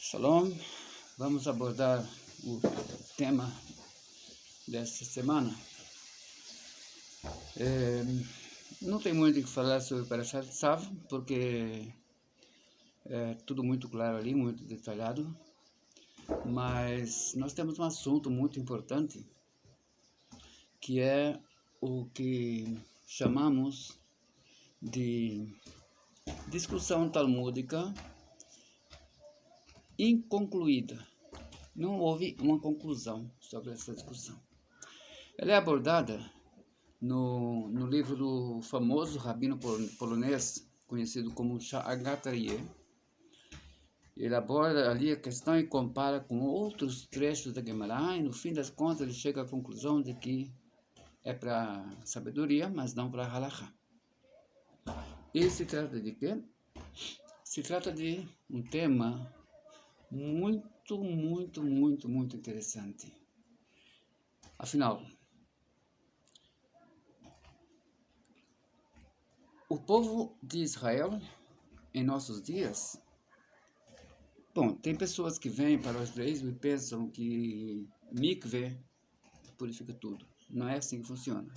Shalom, vamos abordar o tema desta semana. Não tem muito o que falar sobre o Parashat Tzav, porque é tudo muito claro ali, muito detalhado, mas nós temos um assunto muito importante, que é o que chamamos de discussão talmúdica inconcluída. Não houve uma conclusão sobre essa discussão. Ela é abordada no livro do famoso rabino polonês, conhecido como Sha'agat Aryeh. Ele aborda ali a questão e compara com outros trechos da Gemara, e no fim das contas ele chega à conclusão de que é para sabedoria, mas não para halakha. E se trata de quê? Se trata de um tema muito interessante. Afinal, o povo de Israel, em nossos dias, tem pessoas que vêm para o judaísmo e pensam que mikve purifica tudo. Não é assim que funciona.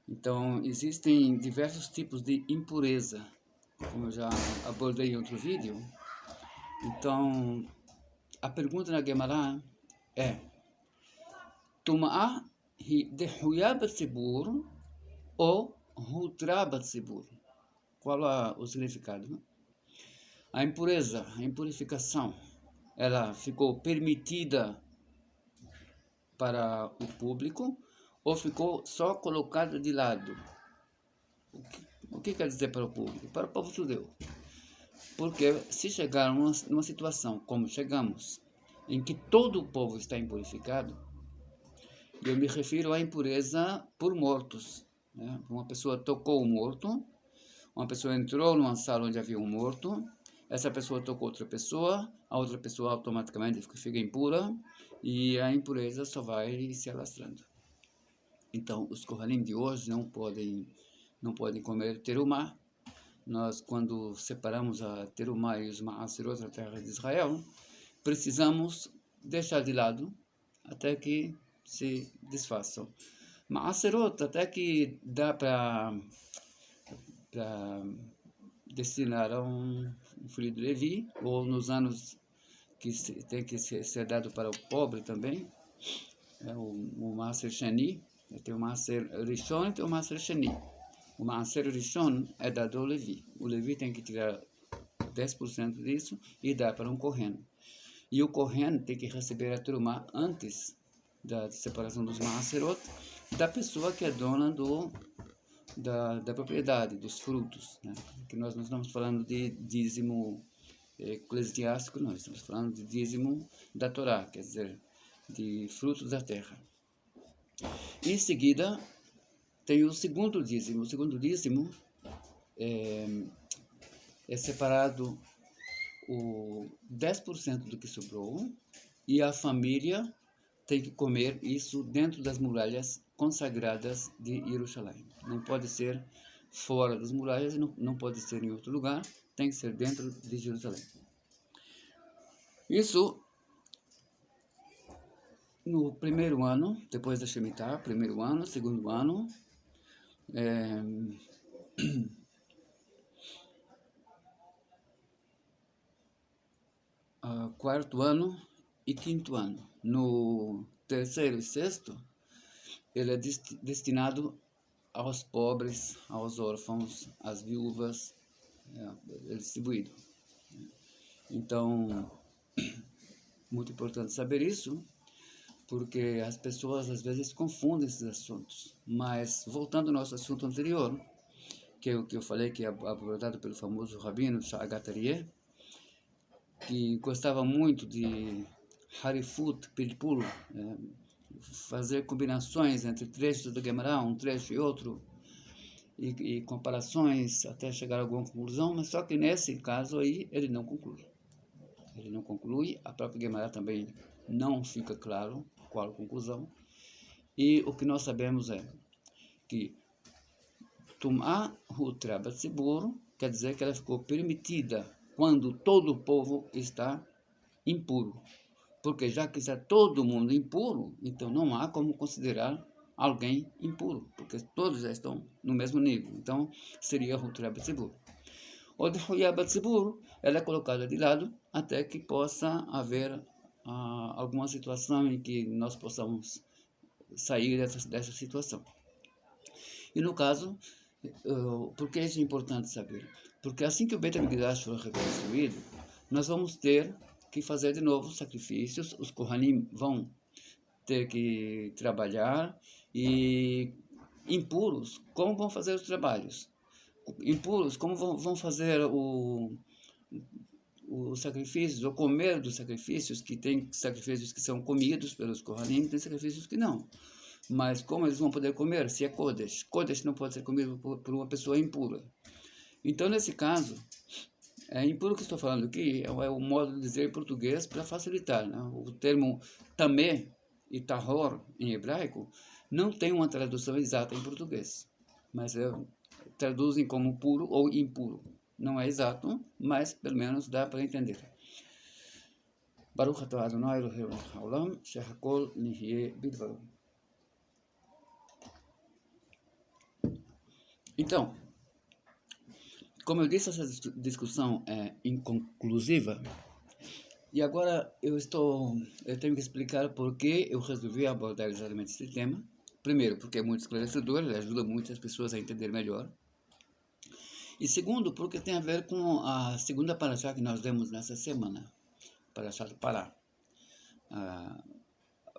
Então, existem diversos tipos de impureza, como eu já abordei em outro vídeo. Então, a pergunta na Gemara é: Tum'ah hi dehuya b'tzibur ou hutra b'tzibur? Qual o significado? A impureza, a impurificação, ela ficou permitida para o público ou ficou só colocada de lado? O que quer dizer para o público? Para o povo judeu. Porque se chegar numa situação como chegamos, em que todo o povo está impurificado, eu me refiro à impureza por mortos. Né? Uma pessoa tocou o morto, uma pessoa entrou numa sala onde havia um morto, essa pessoa tocou outra pessoa, a outra pessoa automaticamente fica impura, e a impureza só vai se alastrando. Então, os Kohanim de hoje não podem comer terumá. Nós, quando separamos a terumá e os ma'aserot da terra de Israel, precisamos deixar de lado até que se desfaçam. Ma'aserot, até que dá para destinar a um filho de Levi, ou nos anos que tem que ser dado para o pobre também, o Maaser Sheni, tem o Maaser Rishon e tem o Maaser Sheni. O Maaser Rishon é dado ao Levi. O Levi tem que tirar 10% disso e dar para um Kohen. E o Kohen tem que receber a Terumá antes da separação dos Maaserot, da pessoa que é dona da propriedade, dos frutos. Né? Que nós não estamos falando de dízimo eclesiástico, nós estamos falando de dízimo da Torá, quer dizer, de frutos da terra. Em seguida, tem o segundo dízimo. O segundo dízimo é separado o 10% do que sobrou, e a família tem que comer isso dentro das muralhas consagradas de Jerusalém. Não pode ser fora das muralhas, não pode ser em outro lugar, tem que ser dentro de Jerusalém. Isso no primeiro ano, depois da Shemitah, primeiro ano, segundo ano, quarto ano e quinto ano. No terceiro e sexto, ele é destinado aos pobres, aos órfãos, às viúvas, é distribuído. Então, muito importante saber isso, porque as pessoas às vezes confundem esses assuntos. Mas, voltando ao nosso assunto anterior, que é o que eu falei, que é abordado pelo famoso rabino Sha'agat Aryeh, que gostava muito de harifut, pilpul, fazer combinações entre trechos da Gemara, um trecho e outro, e comparações até chegar a alguma conclusão, mas só que nesse caso aí ele não conclui. Ele não conclui, a própria Gemara também não fica claro qual a conclusão, e o que nós sabemos é que Tum'ah hutra b'tzibur quer dizer que ela ficou permitida quando todo o povo está impuro. Porque já que está todo mundo impuro, então não há como considerar alguém impuro, porque todos já estão no mesmo nível. Então, seria Hutra Batzibur. O de Huya Batzibur, ela é colocada de lado até que possa haver alguma situação em que nós possamos sair dessa situação. E no caso, por que isso é importante saber? Porque assim que o Beit HaMikdash for reconstruído, nós vamos ter que fazer de novo sacrifícios, os Kohanim vão ter que trabalhar, e impuros, como vão fazer os trabalhos? Impuros, como vão fazer os sacrifícios, ou comer dos sacrifícios, que tem sacrifícios que são comidos pelos Kohanim, tem sacrifícios que não. Mas como eles vão poder comer se é Kodesh? Kodesh não pode ser comido por uma pessoa impura. Então, nesse caso, impuro que estou falando aqui é o modo de dizer em português para facilitar, né? O termo tamé e tahor em hebraico não tem uma tradução exata em português, mas traduzem como puro ou impuro. Não é exato, mas pelo menos dá para entender. Baruch atah Adonai Eloheinu melech haolam, shehakol nihye bidvaro. Então, como eu disse, essa discussão é inconclusiva. E agora eu tenho que explicar por que eu resolvi abordar exatamente esse tema. Primeiro, porque é muito esclarecedor, ele ajuda muitas pessoas a entender melhor. E segundo, porque tem a ver com a segunda parashá que nós demos nessa semana, parashá do Pará.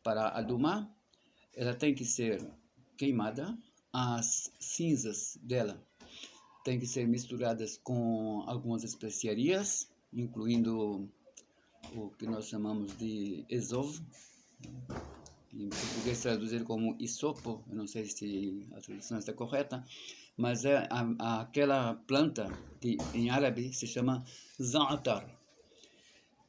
Para a Dumá, ela tem que ser queimada, as cinzas dela têm que ser misturadas com algumas especiarias, incluindo o que nós chamamos de ezov, em português traduzido como isopo, eu não sei se a tradução está correta, mas é aquela planta que em árabe se chama za'atar.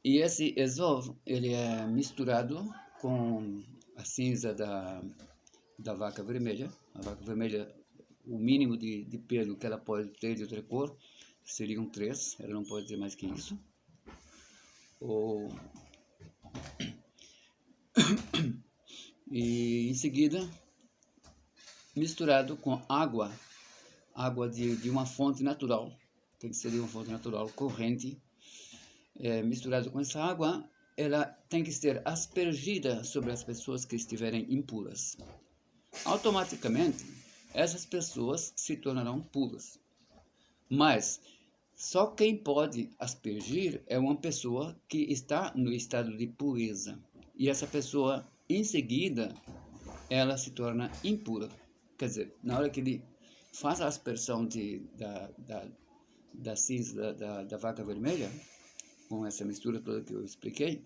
E esse ezov, ele é misturado com a cinza da vaca vermelha. A vaca vermelha, o mínimo de pelo que ela pode ter de outra cor seriam 3, ela não pode ter mais que isso. E em seguida, misturado com água de uma fonte natural, tem que ser de uma fonte natural corrente, misturado com essa água, ela tem que ser aspergida sobre as pessoas que estiverem impuras. Automaticamente, essas pessoas se tornarão puras. Mas só quem pode aspergir é uma pessoa que está no estado de pureza. E essa pessoa, em seguida, ela se torna impura. Quer dizer, na hora que ele faz a aspersão da cinza da vaca vermelha, com essa mistura toda que eu expliquei,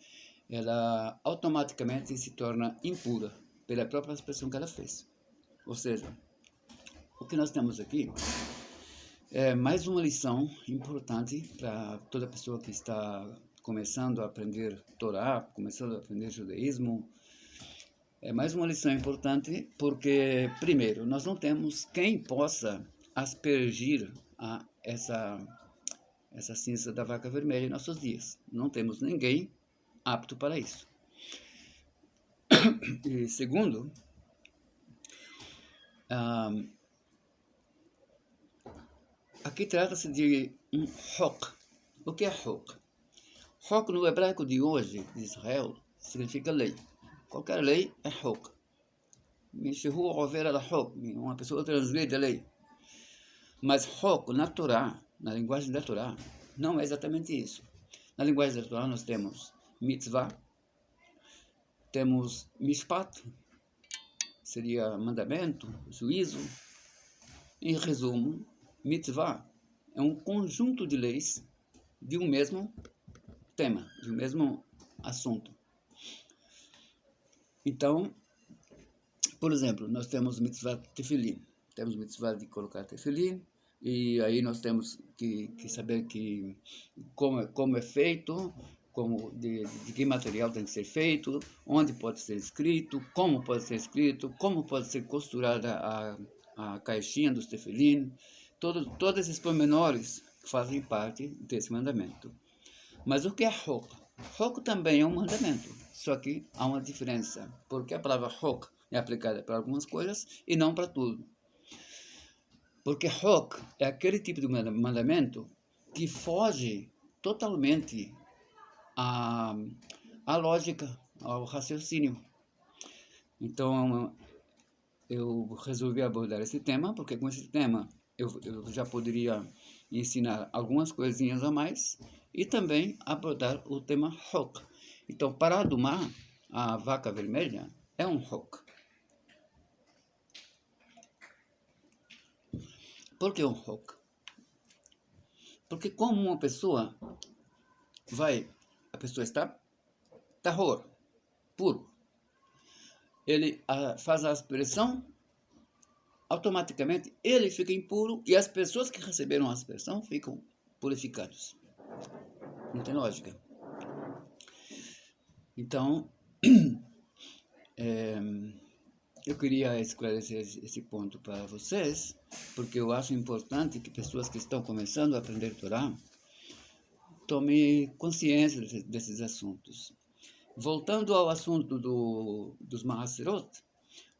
ela automaticamente se torna impura pela própria aspersão que ela fez. Ou seja, o que nós temos aqui é mais uma lição importante para toda pessoa que está começando a aprender Torá, começando a aprender judaísmo. É mais uma lição importante porque, primeiro, nós não temos quem possa aspergir essa cinza da vaca vermelha em nossos dias. Não temos ninguém apto para isso. E segundo, aqui trata-se de um hok. O que é hok? Hok no hebraico de hoje, de Israel, significa lei. Qualquer lei é hok. Uma pessoa transgride a lei. Mas hok na Torá, na linguagem da Torá, não é exatamente isso. Na linguagem da Torá nós temos mitzvah, temos mishpat, seria mandamento, juízo. Em resumo, mitzvah é um conjunto de leis de um mesmo tema, de um mesmo assunto. Então, por exemplo, nós temos mitzvah de tefilim, temos mitzvah de colocar tefilim, e aí nós temos que saber como é feito, de que material tem que ser feito, onde pode ser escrito, como pode ser costurada a caixinha dos tefilim, todos esses pormenores fazem parte desse mandamento. Mas o que é Hok? Hok também é um mandamento, só que há uma diferença, porque a palavra Hok é aplicada para algumas coisas e não para tudo. Porque Hok é aquele tipo de mandamento que foge totalmente à lógica, ao raciocínio. Então, eu resolvi abordar esse tema, porque com esse tema eu já poderia ensinar algumas coisinhas a mais e também abordar o tema Hok. Então, para domar a vaca vermelha é um Hok. Por que um Hok? Porque como uma pessoa a pessoa está tahor, puro, ele faz a aspersão, automaticamente ele fica impuro e as pessoas que receberam a aspersão ficam purificados. Não tem lógica. Então, eu queria esclarecer esse ponto para vocês, porque eu acho importante que pessoas que estão começando a aprender Torá tomem consciência desses assuntos. Voltando ao assunto dos Mahaserot,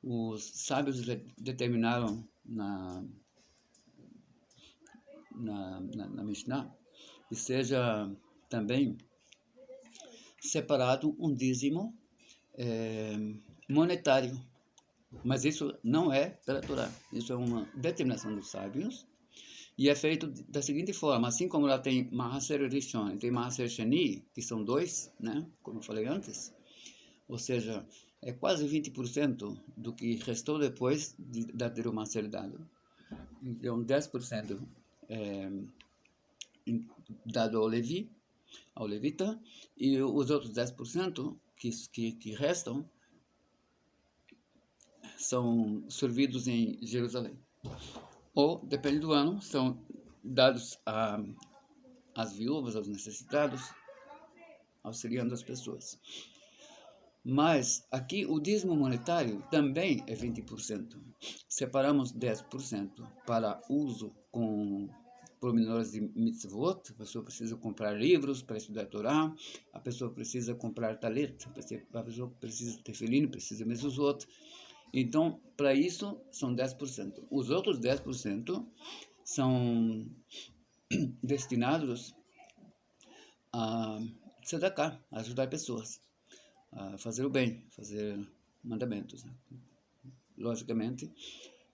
os sábios determinaram na Mishnah que seja também separado um dízimo monetário. Mas isso não é pela Torá. Isso é uma determinação dos sábios e é feito da seguinte forma: assim como lá tem Mahaser Rishon e tem Mahaser Sheni, que são dois, né, como eu falei antes, ou seja, é quase 20% do que restou depois de ter o Mahaser dado. Então, 10% dado ao levita, e os outros 10% que restam são servidos em Jerusalém. Ou, depende do ano, são dados às viúvas, aos necessitados, auxiliando as pessoas. Mas aqui o dízimo monetário também é 20%. Separamos 10% para uso com pormenores de mitzvot. A pessoa precisa comprar livros para estudar a Torá, a pessoa precisa comprar talit, a pessoa precisa tefilim, precisa mezuzot. Então, para isso, são 10%. Os outros 10% são destinados a tzedakah, a ajudar pessoas a fazer o bem, fazer mandamentos. Né? Logicamente,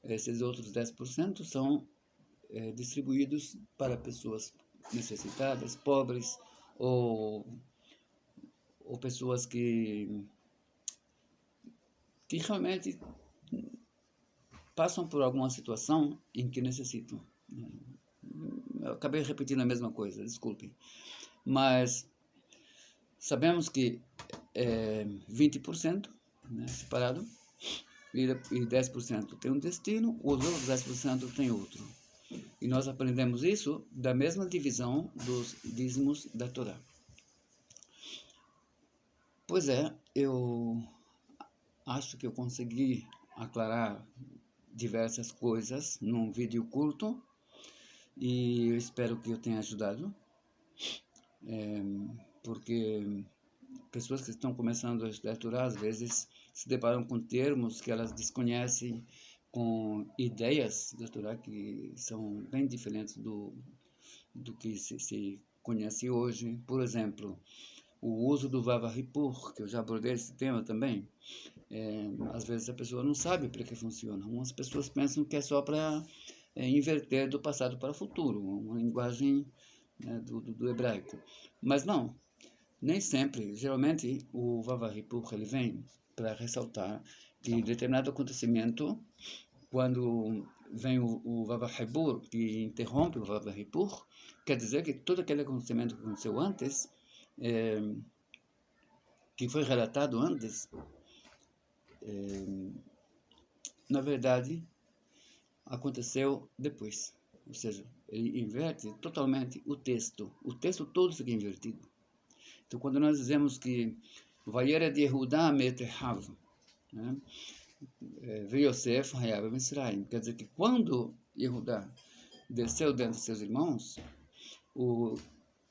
esses outros 10% são distribuídos para pessoas necessitadas, pobres, ou pessoas que realmente passam por alguma situação em que necessitam. Eu acabei repetindo a mesma coisa, desculpem. Mas sabemos que 20%, né, separado, e 10% tem um destino, os outros 10% tem outro. E nós aprendemos isso da mesma divisão dos dízimos da Torá. Pois é, eu acho que eu consegui aclarar diversas coisas num vídeo curto e eu espero que eu tenha ajudado, porque pessoas que estão começando a estudar Torá às vezes se deparam com termos que elas desconhecem, com ideias da Torá que são bem diferentes do que se conhece hoje. Por exemplo, o uso do Vav Hipur, que eu já abordei esse tema também. Às vezes a pessoa não sabe para que funciona. Algumas pessoas pensam que é só para inverter do passado para o futuro, uma linguagem, né, do hebraico. Mas não, nem sempre. Geralmente o Vav Hipur ele vem para ressaltar que determinado acontecimento, quando vem o Vav Hibur, que interrompe o Vav Hipur, quer dizer que todo aquele acontecimento que aconteceu antes, que foi relatado antes, na verdade, aconteceu depois. Ou seja, ele inverte totalmente o texto. O texto todo fica invertido. Então, quando nós dizemos que Vayered Yehuda Metehav, né? Yosef Hayab Misraim, quer dizer que quando Yehudá desceu dentro de seus irmãos, o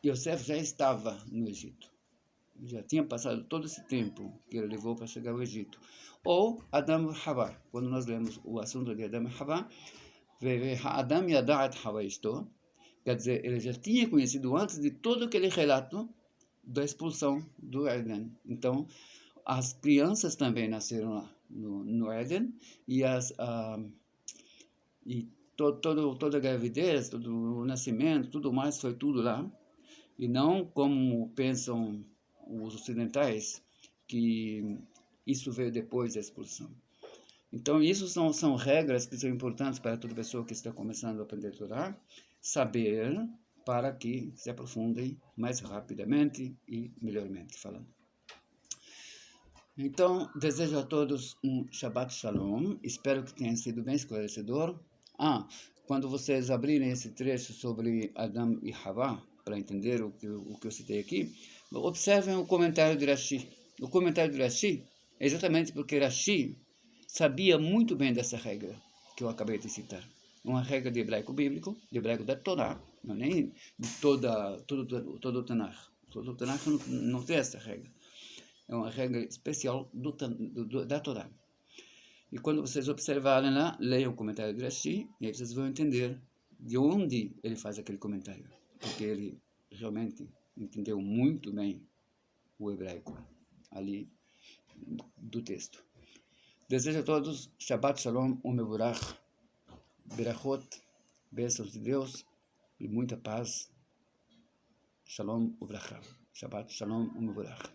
Yosef já estava no Egito. Já tinha passado todo esse tempo que ele levou para chegar ao Egito. Ou Adam e Havá, quando nós lemos o assunto de Adam e Havá, Adam yada'at Havá isto, quer dizer, ele já tinha conhecido antes de todo aquele relato da expulsão do Éden. Então, as crianças também nasceram lá no Éden, e toda a gravidez, todo o nascimento, tudo mais, foi tudo lá. E não como pensam os ocidentais, que isso veio depois da expulsão. Então, isso são regras que são importantes para toda pessoa que está começando a aprender a Torá, saber, para que se aprofundem mais rapidamente e melhormente falando. Então, desejo a todos um Shabbat Shalom. Espero que tenha sido bem esclarecedor. Quando vocês abrirem esse trecho sobre Adam e Havá, para entender o que eu citei aqui, observem o comentário de Rashi. O comentário de Rashi é exatamente porque Rashi sabia muito bem dessa regra que eu acabei de citar. Uma regra de hebraico bíblico, de hebraico da Torá, não é nem de todo o Tanakh. Todo o Tanakh não tem essa regra. É uma regra especial da Torá. E quando vocês observarem lá, leiam o comentário de Rashi, e aí vocês vão entender de onde ele faz aquele comentário. Porque ele realmente entendeu muito bem o hebraico ali do texto. Desejo a todos Shabbat Shalom Umevorach, Berachot, bênçãos de Deus e muita paz. Shalom Uvracha. Shabbat Shalom Umevorach.